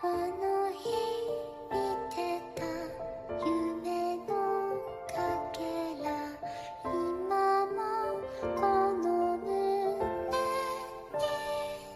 あの日見てた夢のかけら今もこの胸に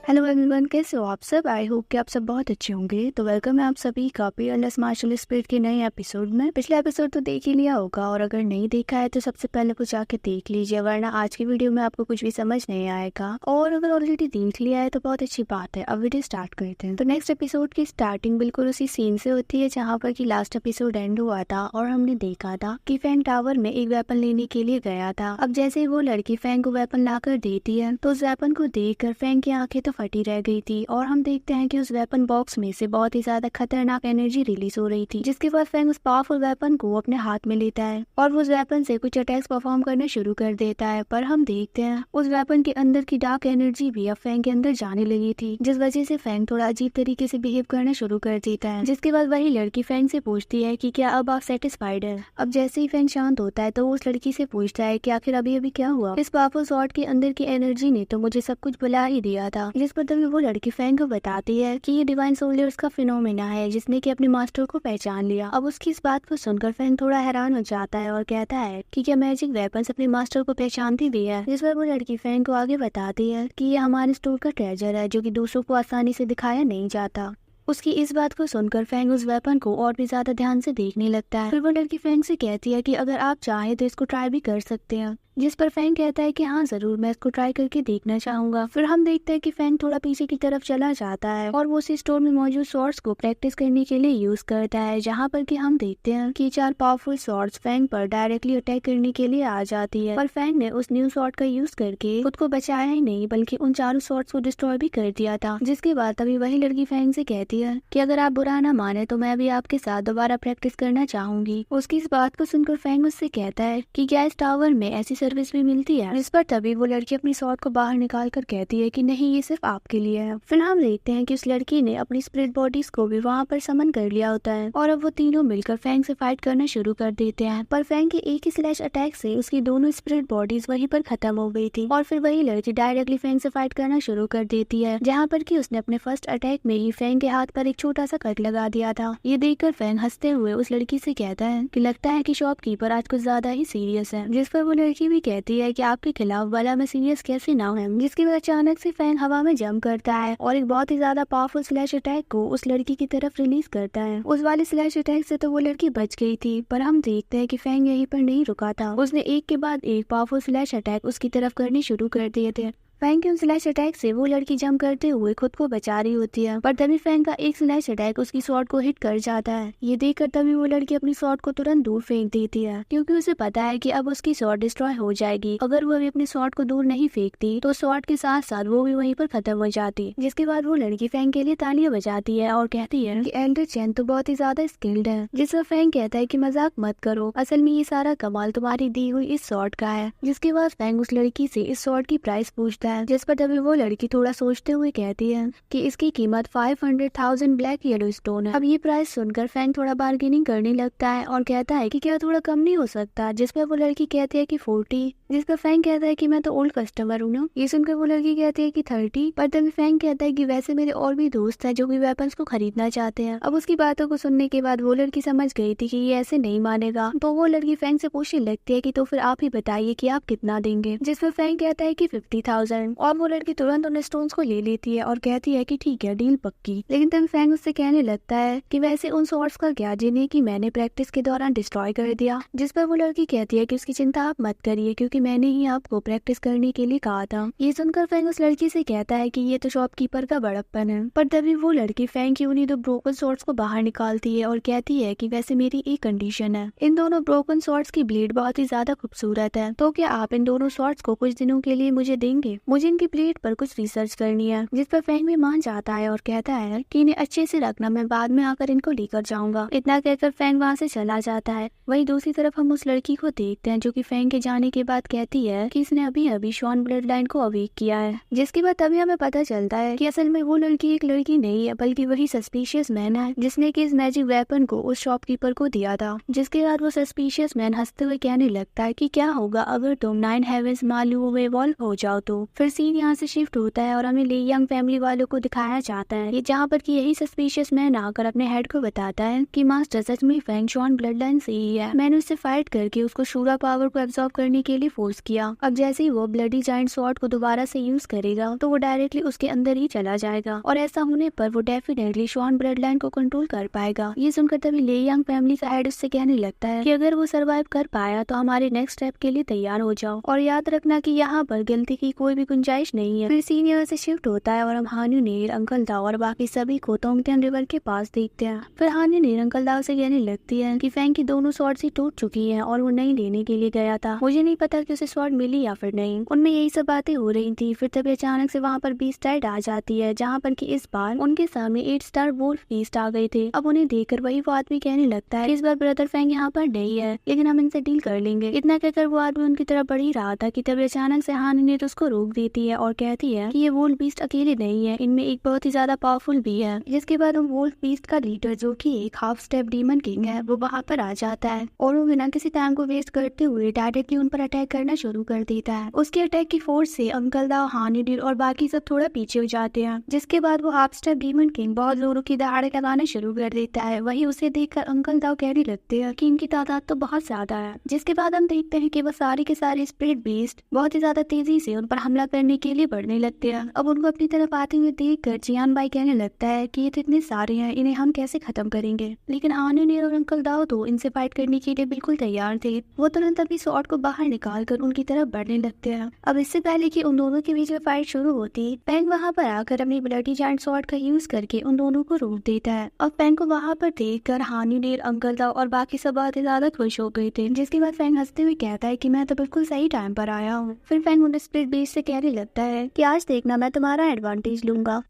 hello everyone, कैसे हो आप सब। आई होप कि आप सब बहुत अच्छे होंगे। तो वेलकम है आप सभी का पीएलएस मार्शल स्पिरिट के नए एपिसोड में। पिछला एपिसोड तो देख ही लिया होगा और अगर नहीं देखा है तो सबसे पहले वो जाके देख लीजिए, वरना आज की वीडियो में आपको कुछ भी समझ नहीं आएगा। और अगर ऑलरेडी देख लिया है तो बहुत अच्छी बात है। अब वीडियो स्टार्ट करते हैं। तो नेक्स्ट एपिसोड की स्टार्टिंग बिल्कुल उसी सीन से होती है जहाँ पर की लास्ट एपिसोड एंड हुआ था और हमने देखा था कि फैंग टावर में एक वेपन लेने के लिए गया था। अब जैसे ही वो लड़की फैंग को वेपन लाकर देती है तो उस वेपन को देखकर फैंग की आंखें तो फटी रह गई थी और हम देखते हैं कि उस वेपन बॉक्स में से बहुत ही ज्यादा खतरनाक एनर्जी रिलीज हो रही थी, जिसके बाद फैंग उस पावरफुल वेपन को अपने हाथ में लेता है और वो उस वेपन से कुछ अटैक्स परफॉर्म करना शुरू कर देता है। पर हम देखते हैं उस वेपन के अंदर की डार्क एनर्जी भी अब फैंग के अंदर जाने लगी थी, जिस वजह से फैंग थोड़ा अजीब तरीके से बिहेव करना शुरू कर देता है। जिसके बाद वही लड़की फैंग से पूछती है कि क्या अब आप सेटिस्फाइड है। अब जैसे ही फैंग शांत होता है तो वो उस लड़की से पूछता है कि आखिर अभी अभी क्या हुआ। इस पावरफुल स्वॉर्ड के अंदर की एनर्जी ने तो मुझे सब कुछ बुला ही दिया था। जिस पर तभी वो लड़की फैंग को बताती है कि ये डिवाइन सोल्जर्स का फिनोमेना है जिसने कि अपने मास्टर को पहचान लिया। अब उसकी इस बात को सुनकर फैंग थोड़ा हैरान हो जाता है और कहता है कि क्या मैजिक वेपन्स अपने मास्टर को पहचानती भी है। जिस पर वो लड़की फैंग को आगे बताती है कि ये हमारे स्टोर का ट्रेजर है जो कि दूसरों को आसानी से दिखाया नहीं जाता। उसकी इस बात को सुनकर फैंग उस वेपन को और भी ज्यादा ध्यान से देखने लगता है। फिर वो लड़की फैंग से कहती है कि अगर आप चाहें तो इसको ट्राई भी कर सकते हैं। जिस पर फैंग कहता है कि हाँ जरूर, मैं इसको ट्राई करके देखना चाहूंगा। फिर हम देखते हैं कि फैंग थोड़ा पीछे की तरफ चला जाता है और वो उसी स्टोर में मौजूद स्वॉर्ड्स को प्रैक्टिस करने के लिए यूज करता है, जहाँ पर कि हम देखते हैं कि 4 पावरफुल स्वॉर्ड्स फैंग पर डायरेक्टली अटैक करने के लिए आ जाती है। पर फैंग ने उस न्यू स्वॉर्ड का यूज करके खुद को बचाया ही नहीं बल्कि उन 4 स्वॉर्ड्स को डिस्ट्रॉय भी कर दिया था। जिसके बाद तभी वही लड़की फैंग से कहती है कि अगर आप बुरा ना माने तो मैं भी आपके साथ दोबारा प्रैक्टिस करना चाहूंगी। उसकी इस बात को सुनकर फैंग उससे कहता है कि क्या इस टावर में ऐसी सर्विस भी मिलती है। इस पर तभी वो लड़की अपनी स्वॉर्ड को बाहर निकाल कर कहती है कि नहीं, ये सिर्फ आपके लिए है। फिर हम देखते हैं कि उस लड़की ने अपनी स्पिरिट बॉडीज को भी वहाँ पर समन कर लिया होता है और अब वो तीनों मिलकर फैंग से फाइट करना शुरू कर देते हैं। पर फैंग के एक ही स्लैश अटैक से उसकी दोनों स्पिरिट बॉडीज वहीं पर खत्म हो गई थी और फिर वही लड़की डायरेक्टली फैंग से फाइट करना शुरू कर देती है, जहाँ पर कि उसने अपने फर्स्ट अटैक में ही फैंग के हाथ पर एक छोटा सा कट लगा दिया था। ये देखकर फैंग हंसते हुए उस लड़की से कहता है कि लगता है कि शॉपकीपर आज कुछ ज्यादा ही सीरियस है। जिस पर वो लड़की भी कहती है कि आपके खिलाफ वाला मैं सीरियस कैसे ना हूँ। जिसके बाद अचानक से फैंग हवा में जंप करता है और एक बहुत ही ज्यादा पावरफुल स्लैश अटैक को उस लड़की की तरफ रिलीज करता है। उस वाले स्लैश अटैक से तो वो लड़की बच गई थी, पर हम देखते हैं कि फैंग यहीं पर नहीं रुका था। उसने एक के बाद एक पावरफुल स्लैश अटैक उसकी तरफ करने शुरू कर दिए थे। फैंग के उन स्लैश अटैक से वो लड़की जंप करते हुए खुद को बचा रही होती है, पर तभी फैंग का एक स्लैश अटैक उसकी स्वॉर्ड को हिट कर जाता है। ये देखकर तभी वो लड़की अपनी स्वॉर्ड को तुरंत दूर फेंक देती है, क्योंकि उसे पता है कि अब उसकी स्वॉर्ड डिस्ट्रॉय हो जाएगी। अगर वो अभी अपनी स्वॉर्ड को दूर नहीं फेंकती तो स्वॉर्ड के साथ साथ वो भी वहीं पर खत्म हो जाती। जिसके बाद वो लड़की फैंग के लिए तालियां बजाती है और कहती है कि एल्डर चेन तो बहुत ही ज्यादा स्किल्ड है। जिस पर फैंग कहता है कि मजाक मत करो, असल में ये सारा कमाल तुम्हारी दी हुई इस स्वॉर्ड का है। जिसके बाद फैंग उस लड़की से इस स्वॉर्ड की प्राइस पूछता है, जिस पर तभी वो लड़की थोड़ा सोचते हुए कहती है कि इसकी कीमत 500,000 ब्लैक येलो स्टोन है। अब ये प्राइस सुनकर फैंग थोड़ा बार्गेनिंग करने लगता है और कहता है कि क्या थोड़ा कम नहीं हो सकता। जिस पर वो लड़की कहती है कि 40। जिस पर फैंग कहता है कि मैं तो ओल्ड कस्टमर हूँ ना। ये सुनकर वो लड़की कहती है कि 30। पर तभी फैंग कहता है कि वैसे मेरे और भी दोस्त हैं जो भी वेपन्स को खरीदना चाहते हैं। अब उसकी बातों को सुनने के बाद वो लड़की समझ गई थी कि ये ऐसे नहीं मानेगा, तो वो लड़की फैंग से पूछने लगती है कि तो फिर आप ही बताइए कि आप कितना देंगे। जिस पर फैंग कहता है कि 50,000 और वो लड़की तुरंत उन स्टोन्स को ले लेती है और कहती है कि ठीक है, डील पक्की। लेकिन तब फैंग उससे कहने लगता है कि वैसे उन स्वॉर्ड्स का क्या, जिन्हें कि मैंने प्रैक्टिस के दौरान डिस्ट्रॉय कर दिया। जिस पर वो लड़की कहती है कि उसकी चिंता आप मत करिए, क्योंकि मैंने ही आपको प्रैक्टिस करने के लिए कहा था। ये सुनकर फैंग उस लड़की से कहता है कि ये तो शॉपकीपर का बड़प्पन है। पर तभी वो लड़की फैंग की उन्हीं 2 ब्रोकन स्वॉर्ड्स को बाहर निकालती है और कहती है कि वैसे मेरी एक कंडीशन है, इन दोनों ब्रोकन स्वॉर्ड्स की ब्लेड बहुत ही ज्यादा खूबसूरत है, तो क्या आप इन दोनों स्वॉर्ड्स को कुछ दिनों के लिए मुझे देंगे? मुझे इनकी ब्लेड पर कुछ रिसर्च करनी है। जिस पर फैंग भी मान जाता है और कहता है कि इन्हें अच्छे से रखना, मैं बाद में आकर इनको लेकर जाऊंगा। इतना कहकर फैंग वहाँ से चला जाता है। वहीं दूसरी तरफ हम उस लड़की को देखते हैं जो कि फैंग के जाने के बाद कहती है कि इसने अभी अभी शॉन ब्लड लाइन को अवेक किया है। जिसके बाद तभी हमें पता चलता है कि असल में वो लड़की एक लड़की नहीं है बल्कि वही सस्पिशियस मैन है जिसने कि इस मैजिक वेपन को उस शॉपकीपर को दिया था। जिसके बाद वो सस्पिशियस मैन हंसते हुए कहने लगता है कि क्या होगा अगर तुम 9 हेवेंस मालू में वॉल्व हो जाओ तो। फिर सीन यहाँ से शिफ्ट होता है और हमें ली यंग फैमिली वालों को दिखाया जाता है, ये जहाँ पर कि यही सस्पिशियस मैन आकर अपने हेड को बताता है कि मास्टर सच में फेंग शॉन ब्लड लाइन से ही है। मैंने उससे फाइट करके उसको शूरा पावर को एब्जॉर्ब करने के लिए फोर्स किया। अब जैसे ही वो ब्लडी जायंट स्वॉर्ड को दोबारा से यूज करेगा तो वो डायरेक्टली उसके अंदर ही चला जाएगा और ऐसा होने पर वो डेफिनेटली शॉन ब्लड लाइन को कंट्रोल कर पाएगा। ये सुनकर तभी ले यंग फैमिली का हेड उससे कहने लगता है कि अगर वो सर्वाइव कर पाया तो हमारे नेक्स्ट स्टेप के लिए तैयार हो जाओ और याद रखना कि यहाँ पर गलती की कोई भी गुंजाइश नहीं है। फिर सीन यहाँ से शिफ्ट होता है और हम हान्यू नेर, अंकल दाओ और बाकी सभी को तोंगटियान रिवर के पास देखते हैं। फिर हान्यू नेर अंकल दाओ से कहने लगती है कि फैंग की दोनों स्वॉर्ड्स ही टूट चुकी हैं और वो नई लेने के लिए गया था, मुझे नहीं पता कि उसे स्वॉर्ड मिली या फिर नहीं। उनमें यही सब बातें हो रही थी। फिर तभी अचानक से वहाँ पर बीस्ट टाइड आ जाती है, जहाँ पर कि इस बार उनके सामने 8 स्टार वुल्फ बीस्ट आ गए थे। अब उन्हें देखकर वही वो आदमी कहने लगता है कि इस बार ब्रदर फैंग यहाँ पर नहीं है, लेकिन हम इनसे डील कर लेंगे। इतना कहकर वो आदमी उनकी तरफ बढ़ ही रहा था कि तभी अचानक से हान्यू नेर उसको रोक देती है और कहती है कि ये वुल्फ बीस्ट अकेले नहीं है, इनमें एक बहुत ही ज्यादा पावरफुल भी है। जिसके बाद वो वुल्फ बीस्ट का लीडर जो कि एक हाफ स्टेप डीमन किंग है वो वहाँ पर आ जाता है और वो बिना किसी टाइम को वेस्ट करते हुए डायरेक्टली उन पर अटैक करना शुरू कर देता है। उसके अटैक की फोर्स से अंकल दाओ, हान्यू नेर और बाकी सब थोड़ा पीछे हो जाते हैं। जिसके बाद वो हाफ स्टेप डीमन किंग बहुत जोरों की दहाड़े लगाना शुरू कर देता है। वही उसे देखकर अंकल दाओ कहने लगते हैं कि इनकी तादाद तो बहुत ज्यादा है। जिसके बाद हम देखते हैं कि वो सारे के सारे स्पिरिट बीस्ट बहुत ही ज्यादा तेजी से उन पर हमला करने के लिए बढ़ने लगते हैं। अब उनको अपनी तरफ आते हुए देखकर जियान भाई कहने लगता है कि ये तो इतने सारे हैं, इन्हें हम कैसे खत्म करेंगे। लेकिन हान्यू नेर और अंकल दाओ तो इनसे फाइट करने के लिए बिल्कुल तैयार थे। वो तुरंत अपनी स्वॉर्ड को बाहर निकाल कर उनकी तरफ बढ़ने लगते हैं। अब इससे पहले कि उन दोनों के बीच में फाइट शुरू होती, फैंग वहाँ पर आकर अपनी ब्लडी जायंट स्वॉर्ड का यूज करके उन दोनों को रोक देता है। अब फैंग को वहाँ पर देखकर हान्यू नेर, अंकल दाओ और बाकी सब बहुत ही ज्यादा खुश हो गए थे। जिसके बाद फैंग हंसते हुए कहता है कि मैं तो बिल्कुल सही टाइम पर आया हूँ। फिर फैंग उन स्पिरिट बीस्ट से कहने लगता है कि आज देखना मैं तुम्हारा एडवांटेज लूंगा।